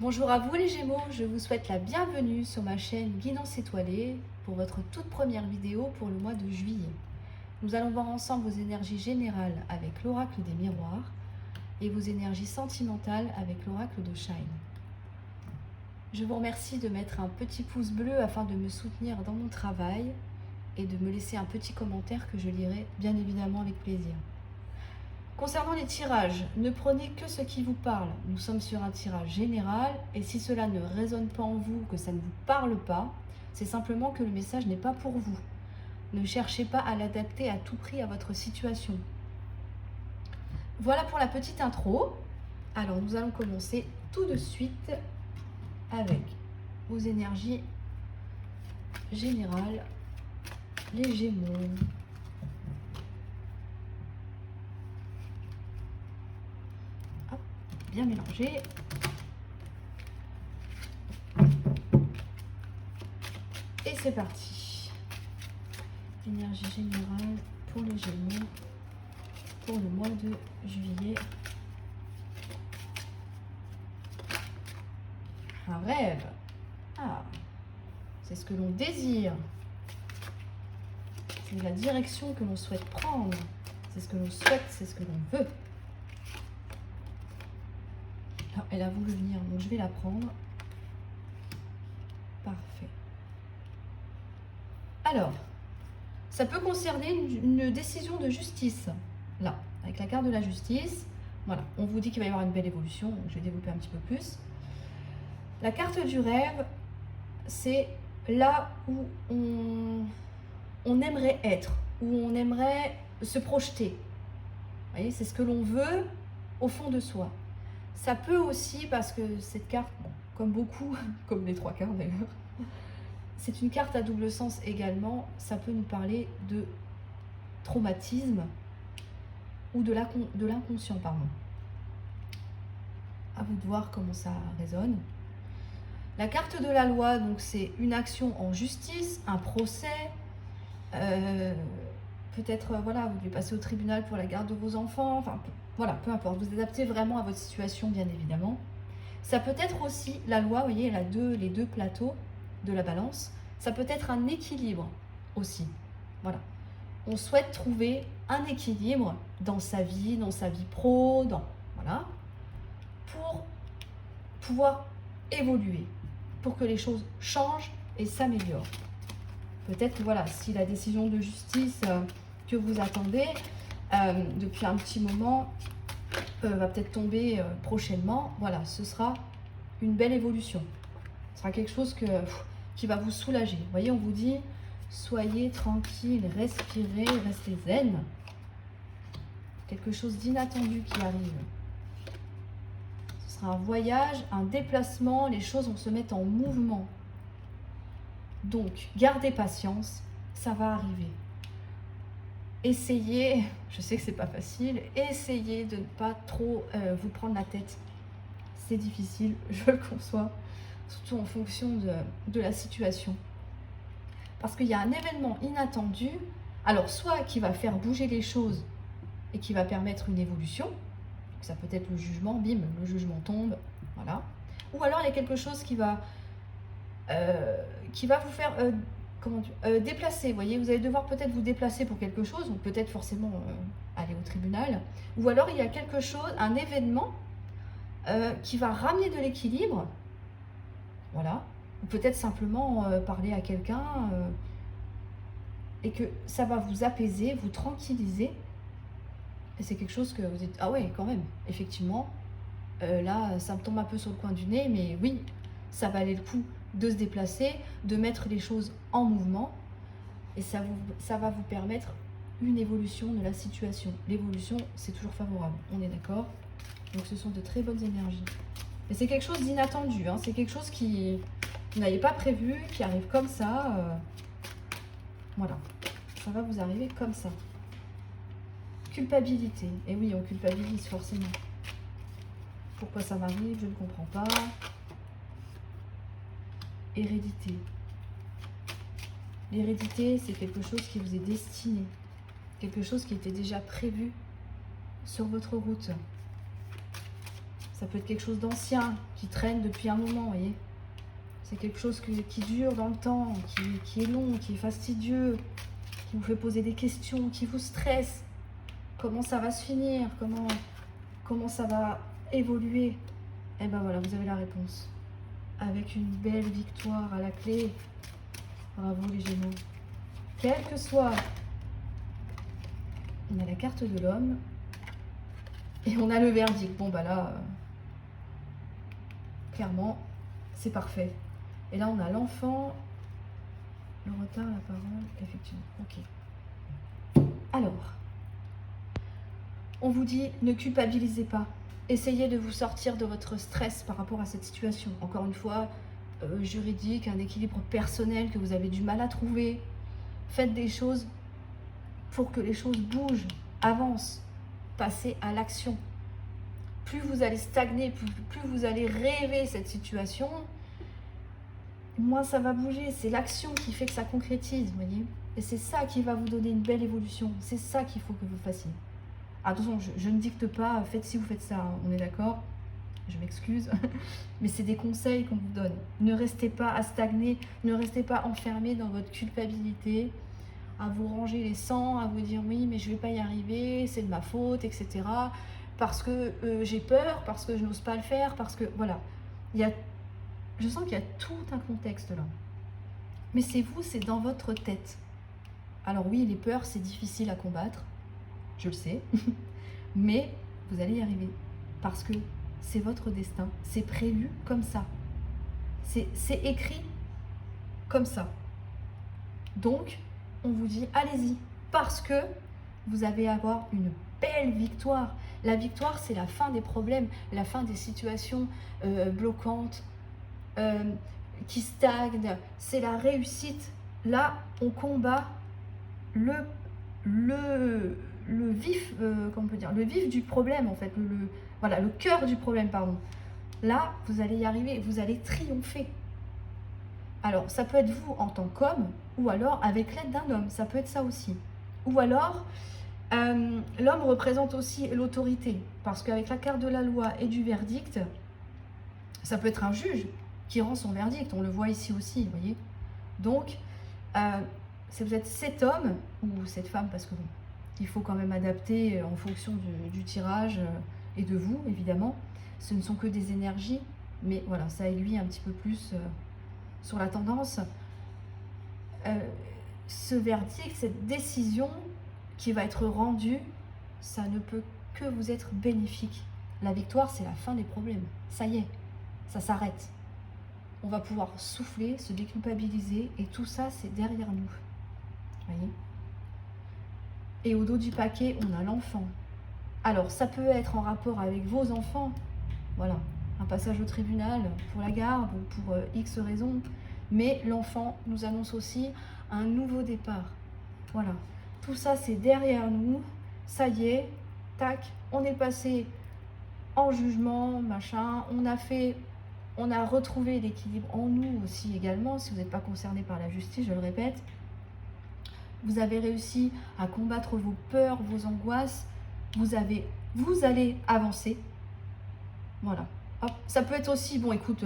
Bonjour à vous les Gémeaux, je vous souhaite la bienvenue sur ma chaîne Guidance étoilée pour votre toute première vidéo pour le mois de juillet. Nous allons voir ensemble vos énergies générales avec l'oracle des miroirs et vos énergies sentimentales avec l'oracle de Shine. Je vous remercie de mettre un petit pouce bleu afin de me soutenir dans mon travail et de me laisser un petit commentaire que je lirai bien évidemment avec plaisir. Concernant les tirages, ne prenez que ce qui vous parle. Nous sommes sur un tirage général et si cela ne résonne pas en vous, que ça ne vous parle pas, c'est simplement que le message n'est pas pour vous. Ne cherchez pas à l'adapter à tout prix à votre situation. Voilà pour la petite intro. Alors nous allons commencer tout de suite avec vos énergies générales, les Gémeaux. Bien mélangé. Et c'est parti. Énergie générale pour les Gémeaux pour le mois de juillet. Un rêve. Ah, c'est ce que l'on désire. C'est la direction que l'on souhaite prendre. C'est ce que l'on souhaite, c'est ce que l'on veut. Alors, elle a voulu venir, donc je vais la prendre. Parfait. Alors, ça peut concerner une décision de justice. Là, avec la carte de la justice. Voilà, on vous dit qu'il va y avoir une belle évolution. Donc je vais développer un petit peu plus. La carte du rêve, c'est là où on aimerait être, où on aimerait se projeter. Vous voyez, c'est ce que l'on veut au fond de soi. Ça peut aussi, parce que cette carte, bon, comme beaucoup, comme les trois cartes d'ailleurs, c'est une carte à double sens également. Ça peut nous parler de traumatisme ou de l'inconscient, pardon. À vous de voir comment ça résonne. La carte de la loi, donc c'est une action en justice, un procès. Peut-être, voilà, vous devez passer au tribunal pour la garde de vos enfants. Enfin, voilà, peu importe. Vous adaptez vraiment à votre situation, bien évidemment. Ça peut être aussi, la loi, vous voyez, elle a les deux plateaux de la balance. Ça peut être un équilibre aussi. Voilà. On souhaite trouver un équilibre dans sa vie pro, voilà, pour pouvoir évoluer, pour que les choses changent et s'améliorent. Peut-être que voilà, si la décision de justice que vous attendez depuis un petit moment va peut-être tomber prochainement, voilà, ce sera une belle évolution. Ce sera quelque chose qui va vous soulager. Vous voyez, on vous dit, soyez tranquille, respirez, restez zen. Quelque chose d'inattendu qui arrive. Ce sera un voyage, un déplacement, les choses vont se mettre en mouvement. Donc, gardez patience, ça va arriver. Essayez, je sais que c'est pas facile, essayez de ne pas trop vous prendre la tête. C'est difficile, je le conçois, surtout en fonction de la situation. Parce qu'il y a un événement inattendu, alors soit qui va faire bouger les choses et qui va permettre une évolution, ça peut être le jugement, bim, le jugement tombe, voilà. Ou alors il y a quelque chose qui va vous faire déplacer. Vous voyez, vous allez devoir peut-être vous déplacer pour quelque chose, ou peut-être forcément aller au tribunal. Ou alors il y a quelque chose, un événement qui va ramener de l'équilibre, voilà. Ou peut-être simplement parler à quelqu'un et que ça va vous apaiser, vous tranquilliser. Et c'est quelque chose que vous dites, ah ouais, quand même, effectivement, là, ça me tombe un peu sur le coin du nez, mais oui, ça valait le coup de se déplacer, de mettre les choses en mouvement, et ça va vous permettre une évolution de la situation. L'évolution, c'est toujours favorable, on est d'accord? Donc ce sont de très bonnes énergies. Mais c'est quelque chose d'inattendu, hein, c'est quelque chose qui vous n'avez pas prévu, qui arrive comme ça. Voilà, ça va vous arriver comme ça. Culpabilité, et oui, on culpabilise forcément. Pourquoi ça m'arrive, je ne comprends pas. Hérédité. L'hérédité, c'est quelque chose qui vous est destiné. Quelque chose qui était déjà prévu sur votre route. Ça peut être quelque chose d'ancien, qui traîne depuis un moment, vous voyez. C'est quelque chose qui dure dans le temps, qui est long, qui est fastidieux, qui vous fait poser des questions, qui vous stresse. Comment ça va se finir? Comment ça va évoluer? Et ben voilà, vous avez la réponse. Avec une belle victoire à la clé. Bravo les Gémeaux. Quel que soit... On a la carte de l'homme. Et on a le verdict. Bon bah là... clairement, c'est parfait. Et là, on a l'enfant, le retard, la parole, effectivement. Ok. Alors, on vous dit, ne culpabilisez pas. Essayez de vous sortir de votre stress par rapport à cette situation. Encore une fois, juridique, un équilibre personnel que vous avez du mal à trouver. Faites des choses pour que les choses bougent, avancent. Passez à l'action. Plus vous allez stagner, plus vous allez rêver cette situation, moins ça va bouger. C'est l'action qui fait que ça concrétise, vous voyez. Et c'est ça qui va vous donner une belle évolution. C'est ça qu'il faut que vous fassiez. Attention, je ne dicte pas, faites ci ou faites ça, hein, on est d'accord? Je m'excuse, mais c'est des conseils qu'on vous donne. Ne restez pas à stagner, ne restez pas enfermé dans votre culpabilité, à vous ranger les sangs, à vous dire oui, mais je ne vais pas y arriver, c'est de ma faute, etc. Parce que j'ai peur, parce que je n'ose pas le faire, parce que voilà. Je sens qu'il y a tout un contexte là. Mais c'est vous, c'est dans votre tête. Alors oui, les peurs, c'est difficile à combattre, je le sais, mais vous allez y arriver. Parce que c'est votre destin, c'est prévu comme ça. C'est écrit comme ça. Donc, on vous dit, allez-y, parce que vous allez avoir une belle victoire. La victoire, c'est la fin des problèmes, la fin des situations bloquantes, qui stagnent. C'est la réussite. Là, on combat le vif, comment on peut dire, le vif du problème, en fait. Voilà, le cœur du problème, pardon. Là, vous allez y arriver, vous allez triompher. Alors, ça peut être vous en tant qu'homme, ou alors avec l'aide d'un homme, ça peut être ça aussi. Ou alors, l'homme représente aussi l'autorité, parce qu'avec la carte de la loi et du verdict, ça peut être un juge qui rend son verdict, on le voit ici aussi, vous voyez. Donc, si vous êtes cet homme, ou cette femme, parce que bon, il faut quand même adapter en fonction du tirage et de vous, évidemment. Ce ne sont que des énergies, mais voilà, ça aiguille un petit peu plus sur la tendance. Ce verdict, cette décision qui va être rendue, ça ne peut que vous être bénéfique. La victoire, c'est la fin des problèmes. Ça y est, ça s'arrête. On va pouvoir souffler, se déculpabiliser, et tout ça, c'est derrière nous. Voyez. Et au dos du paquet, on a l'enfant. Alors, ça peut être en rapport avec vos enfants. Voilà, un passage au tribunal pour la garde ou pour X raisons. Mais l'enfant nous annonce aussi un nouveau départ. Voilà, tout ça, c'est derrière nous. Ça y est, tac, on est passé en jugement, machin. On a retrouvé l'équilibre en nous aussi également, si vous n'êtes pas concerné par la justice, je le répète. Vous avez réussi à combattre vos peurs, vos angoisses. Vous allez avancer. Voilà. Hop. Ça peut être aussi, bon écoute,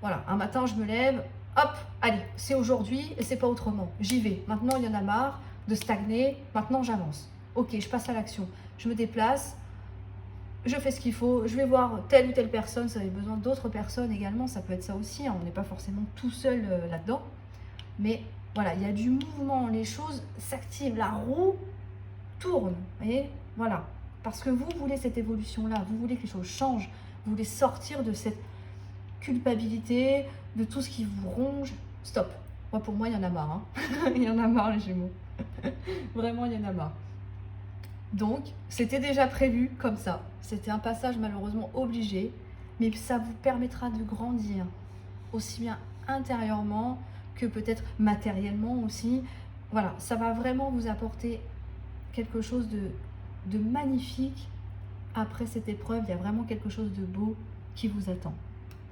voilà, un matin je me lève, hop, allez, c'est aujourd'hui et c'est pas autrement. J'y vais. Maintenant il y en a marre de stagner, maintenant j'avance. Ok, je passe à l'action. Je me déplace, je fais ce qu'il faut, je vais voir telle ou telle personne, ça avait besoin d'autres personnes également, ça peut être ça aussi, hein, on n'est pas forcément tout seul là-dedans. Mais voilà, il y a du mouvement, les choses s'activent, la roue tourne, vous voyez, voilà. Parce que vous voulez cette évolution-là, vous voulez que les choses changent, vous voulez sortir de cette culpabilité, de tout ce qui vous ronge. Stop. Moi, pour moi, il y en a marre. Hein. Il y en a marre, les Gémeaux. Vraiment, il y en a marre. Donc, c'était déjà prévu comme ça. C'était un passage malheureusement obligé, mais ça vous permettra de grandir, aussi bien intérieurement que peut-être matériellement aussi. Voilà, ça va vraiment vous apporter quelque chose de magnifique. Après cette épreuve, il y a vraiment quelque chose de beau qui vous attend.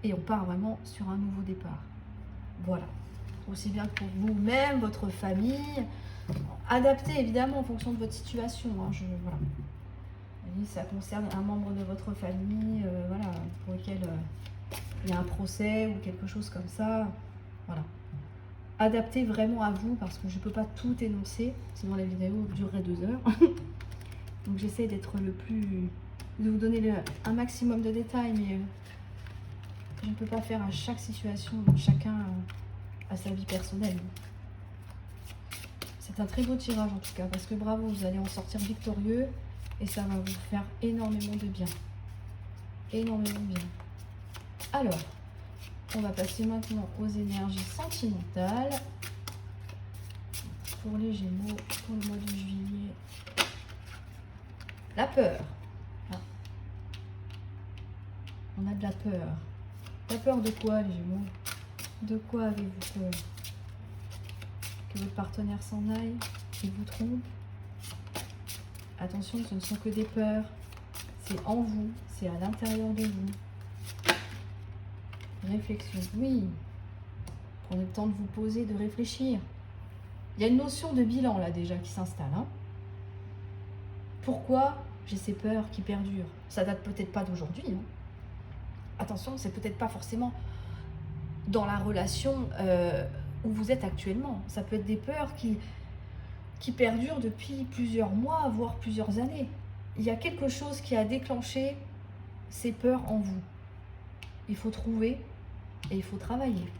Et on part vraiment sur un nouveau départ. Voilà. Aussi bien que pour vous-même, votre famille. Adaptez évidemment en fonction de votre situation. Hein. Voilà. Et ça concerne un membre de votre famille, voilà, pour lequel il y a un procès ou quelque chose comme ça. Voilà. Adaptez vraiment à vous parce que je ne peux pas tout énoncer, sinon la vidéo durerait 2 heures. Donc j'essaie d'être le plus... de vous donner un maximum de détails, mais je ne peux pas faire à chaque situation, chacun a sa vie personnelle. C'est un très beau tirage en tout cas, parce que bravo, vous allez en sortir victorieux et ça va vous faire énormément de bien. Énormément de bien. Alors, on va passer maintenant aux énergies sentimentales pour les Gémeaux pour le mois de juillet. La peur. Ah. On a de la peur. La peur de quoi, les Gémeaux? De quoi avez-vous peur? Que votre partenaire s'en aille, qu'il vous trompe? Attention, ce ne sont que des peurs. C'est en vous, c'est à l'intérieur de vous. Réflexion, oui. Prenez le temps de vous poser, de réfléchir. Il y a une notion de bilan là déjà qui s'installe. Hein. Pourquoi j'ai ces peurs qui perdurent? Ça date peut-être pas d'aujourd'hui. Hein. Attention, c'est peut-être pas forcément dans la relation où vous êtes actuellement. Ça peut être des peurs qui perdurent depuis plusieurs mois, voire plusieurs années. Il y a quelque chose qui a déclenché ces peurs en vous. Il faut trouver et il faut travailler.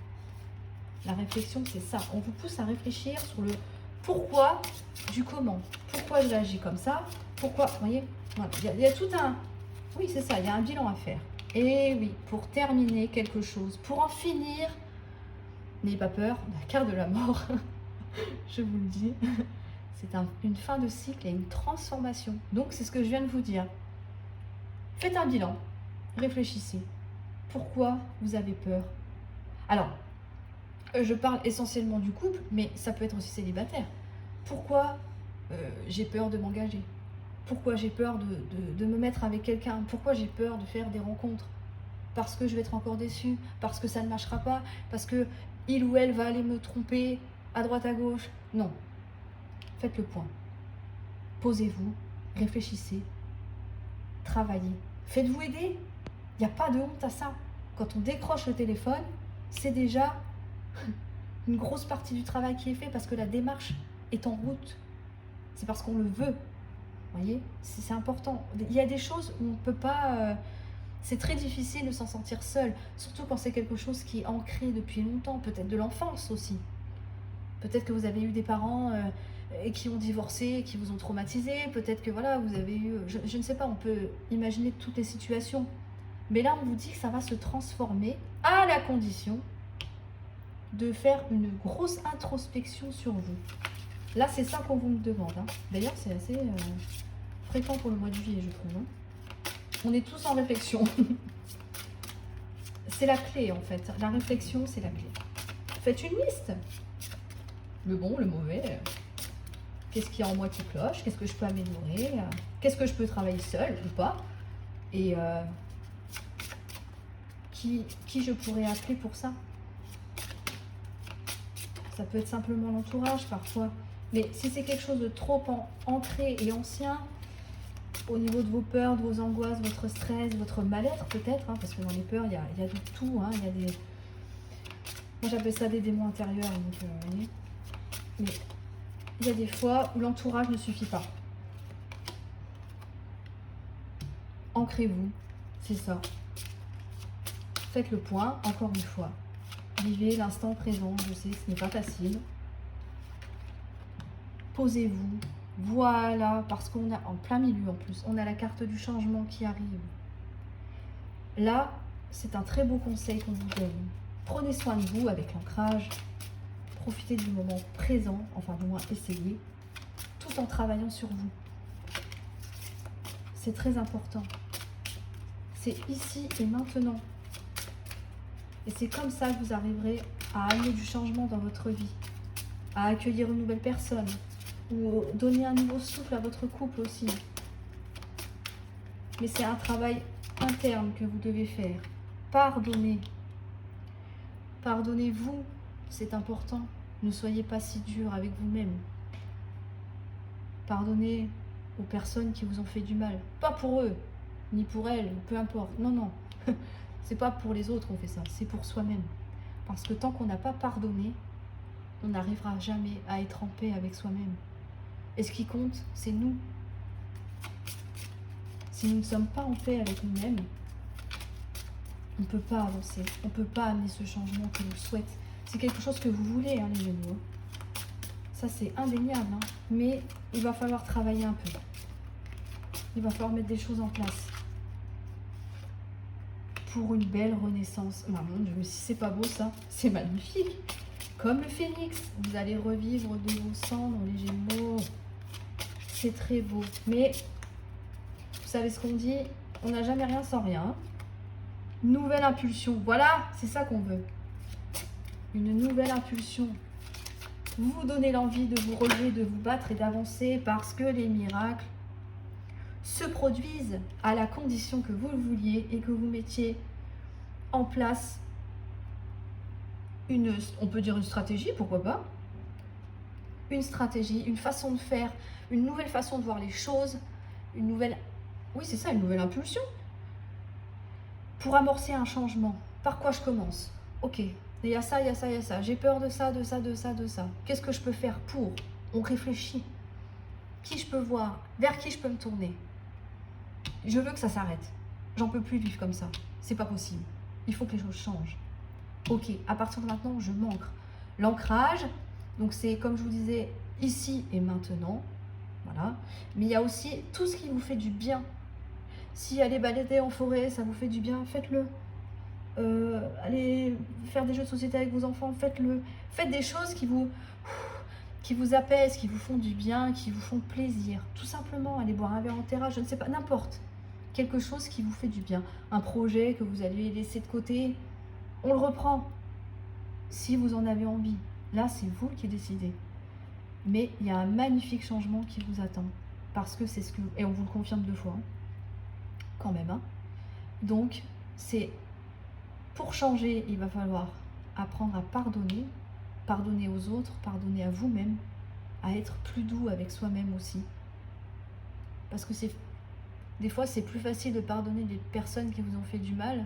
La réflexion, c'est ça. On vous pousse à réfléchir sur le pourquoi du comment. Pourquoi je réagis comme ça? Pourquoi, vous voyez, voilà. Il y a tout un... Oui, c'est ça, il y a un bilan à faire. Et oui, pour terminer quelque chose, pour en finir, n'ayez pas peur, la carte de la mort, je vous le dis, c'est une fin de cycle et une transformation. Donc, c'est ce que je viens de vous dire. Faites un bilan, réfléchissez. Pourquoi vous avez peur? Alors, je parle essentiellement du couple, mais ça peut être aussi célibataire. Pourquoi j'ai peur de m'engager? Pourquoi j'ai peur de me mettre avec quelqu'un? Pourquoi j'ai peur de faire des rencontres? Parce que je vais être encore déçue, parce que ça ne marchera pas, parce que il ou elle va aller me tromper à droite à gauche. Non. Faites le point. Posez-vous, réfléchissez, travaillez. Faites-vous aider. Il n'y a pas de honte à ça. Quand on décroche le téléphone, c'est déjà une grosse partie du travail qui est fait parce que la démarche est en route. C'est parce qu'on le veut. Vous voyez, c'est important. Il y a des choses où on ne peut pas... c'est très difficile de s'en sentir seul, surtout quand c'est quelque chose qui est ancré depuis longtemps, peut-être de l'enfance aussi. Peut-être que vous avez eu des parents et qui ont divorcé, qui vous ont traumatisé. Peut-être que voilà, vous avez eu... Je ne sais pas, on peut imaginer toutes les situations. Mais là, on vous dit que ça va se transformer à la condition de faire une grosse introspection sur vous. Là, c'est ça qu'on vous me demande. Hein. D'ailleurs, c'est assez fréquent pour le mois de juillet, je trouve. Hein. On est tous en réflexion. C'est la clé, en fait. La réflexion, c'est la clé. Faites une liste. Le bon, le mauvais. Qu'est-ce qu'il y a en moi qui cloche? Qu'est-ce que je peux améliorer? Qu'est-ce que je peux travailler seul ou pas? Et qui je pourrais appeler pour ça? Ça peut être simplement l'entourage parfois. Mais si c'est quelque chose de trop ancré et ancien, au niveau de vos peurs, de vos angoisses, votre stress, votre mal-être peut-être, hein, parce que dans les peurs, il y a de tout. Hein, il y a des... Moi, j'appelle ça des démons intérieurs. Donc, vous voyez. Mais il y a des fois où l'entourage ne suffit pas. Ancrez-vous, c'est ça. Faites le point, encore une fois. Vivez l'instant présent, je sais, ce n'est pas facile. Posez-vous, voilà, parce qu'on a en plein milieu en plus, on a la carte du changement qui arrive. Là, c'est un très beau conseil qu'on vous donne. Prenez soin de vous avec l'ancrage, profitez du moment présent, enfin du moins essayez, tout en travaillant sur vous. C'est très important. C'est ici et maintenant. Et c'est comme ça que vous arriverez à amener du changement dans votre vie, à accueillir une nouvelle personne, ou donner un nouveau souffle à votre couple aussi. Mais c'est un travail interne que vous devez faire. Pardonnez. Pardonnez-vous, c'est important. Ne soyez pas si dur avec vous-même. Pardonnez aux personnes qui vous ont fait du mal. Pas pour eux, ni pour elles, peu importe. Non, non. C'est pas pour les autres qu'on fait ça, c'est pour soi-même. Parce que tant qu'on n'a pas pardonné, on n'arrivera jamais à être en paix avec soi-même. Et ce qui compte, c'est nous. Si nous ne sommes pas en paix avec nous-mêmes, on ne peut pas avancer, on ne peut pas amener ce changement que l'on souhaite. C'est quelque chose que vous voulez, hein, les Gémeaux. Ça, c'est indéniable, hein. Mais il va falloir travailler un peu. Il va falloir mettre des choses en place pour une belle renaissance. Oh, mon Dieu, mais si c'est pas beau, ça, c'est magnifique. Comme le phénix, vous allez revivre de vos cendres, les Gémeaux. C'est très beau. Mais, vous savez ce qu'on dit, on n'a jamais rien sans rien. Nouvelle impulsion. Voilà, c'est ça qu'on veut. Une nouvelle impulsion. Vous donnez l'envie de vous relever, de vous battre et d'avancer parce que les miracles se produisent à la condition que vous le vouliez et que vous mettiez en place on peut dire une stratégie, pourquoi pas, une stratégie, une façon de faire, une nouvelle façon de voir les choses, une nouvelle, oui c'est ça, une nouvelle impulsion, pour amorcer un changement. Par quoi je commence? Ok, il y a ça, il y a ça, il y a ça, j'ai peur de ça, de ça, de ça, de ça. Qu'est-ce que je peux faire pour? On réfléchit. Qui je peux voir? Vers qui je peux me tourner? Je veux que ça s'arrête. J'en peux plus vivre comme ça. C'est pas possible. Il faut que les choses changent. Ok, à partir de maintenant, je m'ancre. L'ancrage, donc c'est comme je vous disais, ici et maintenant. Voilà. Mais il y a aussi tout ce qui vous fait du bien. Si aller balader en forêt, ça vous fait du bien, faites-le. Aller faire des jeux de société avec vos enfants, faites-le. Faites des choses qui vous apaisent, qui vous font du bien, qui vous font plaisir. Tout simplement, aller boire un verre en terrasse, je ne sais pas, n'importe. Quelque chose qui vous fait du bien. Un projet que vous allez laisser de côté, on le reprend. Si vous en avez envie. Là, c'est vous qui décidez. Mais il y a un magnifique changement qui vous attend. Parce que c'est ce que... Et on vous le confirme 2 fois. Hein. Quand même. Hein. Donc, c'est... Pour changer, il va falloir apprendre à pardonner. Pardonner aux autres, pardonner à vous-même. À être plus doux avec soi-même aussi. Parce que c'est... Des fois, c'est plus facile de pardonner des personnes qui vous ont fait du mal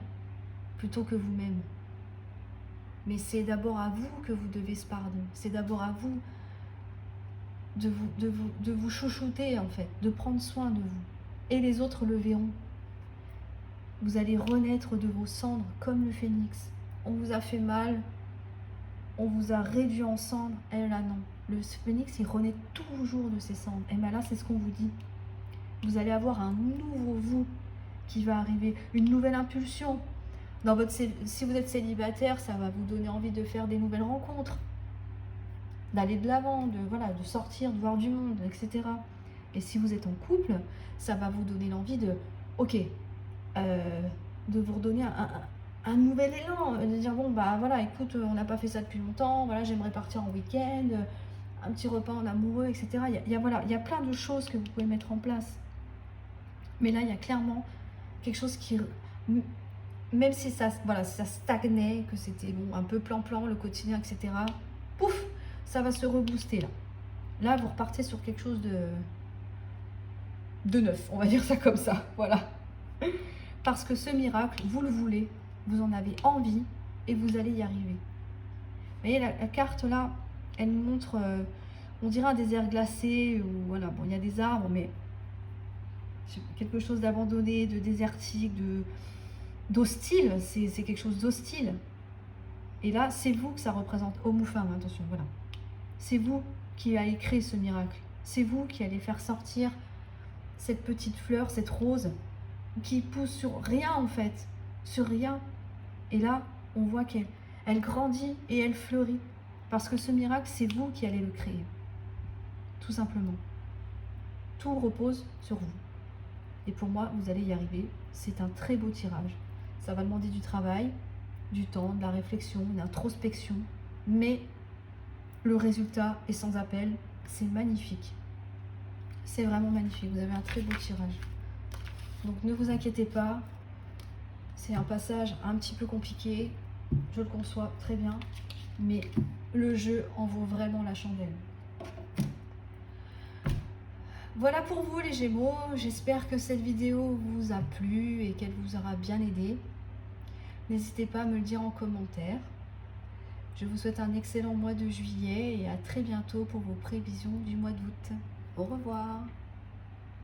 plutôt que vous-même. Mais c'est d'abord à vous que vous devez ce pardon. C'est d'abord à vous de vous chouchouter, en fait, de prendre soin de vous. Et les autres le verront. Vous allez renaître de vos cendres comme le phénix. On vous a fait mal, on vous a réduit en cendres. Et là, non. Le phénix, il renaît toujours de ses cendres. Et bien là, c'est ce qu'on vous dit. Vous allez avoir un nouveau vous qui va arriver, une nouvelle impulsion. Si vous êtes célibataire, ça va vous donner envie de faire des nouvelles rencontres, d'aller de l'avant, de sortir, de voir du monde, etc. Et si vous êtes en couple, ça va vous donner l'envie de vous redonner un nouvel élan, de dire bon bah voilà, écoute, on n'a pas fait ça depuis longtemps, voilà, j'aimerais partir en week-end, un petit repas en amoureux, etc. Il y a plein de choses que vous pouvez mettre en place. Mais là, il y a clairement quelque chose qui... Même si ça stagnait, que c'était bon, un peu plan-plan, le quotidien, etc. Pouf, ça va se rebooster là. Là, vous repartez sur quelque chose de neuf, on va dire ça comme ça, voilà. Parce que ce miracle, vous le voulez, vous en avez envie et vous allez y arriver. Vous voyez, la carte là, elle nous montre, on dirait un désert glacé, où voilà, bon, il y a des arbres, mais quelque chose d'abandonné, de désertique, d'hostile, c'est quelque chose d'hostile. Et là, c'est vous que ça représente, homme ou femme, attention, voilà. C'est vous qui allez créer ce miracle. C'est vous qui allez faire sortir cette petite fleur, cette rose, qui pousse sur rien en fait, sur rien. Et là, on voit qu'elle grandit et elle fleurit. Parce que ce miracle, c'est vous qui allez le créer. Tout simplement. Tout repose sur vous. Et pour moi, vous allez y arriver. C'est un très beau tirage. Ça va demander du travail, du temps, de la réflexion, une introspection. Mais le résultat est sans appel. C'est magnifique. C'est vraiment magnifique. Vous avez un très beau tirage. Donc ne vous inquiétez pas. C'est un passage un petit peu compliqué. Je le conçois très bien. Mais le jeu en vaut vraiment la chandelle. Voilà pour vous les Gémeaux, j'espère que cette vidéo vous a plu et qu'elle vous aura bien aidé. N'hésitez pas à me le dire en commentaire. Je vous souhaite un excellent mois de juillet et à très bientôt pour vos prévisions du mois d'août. Au revoir.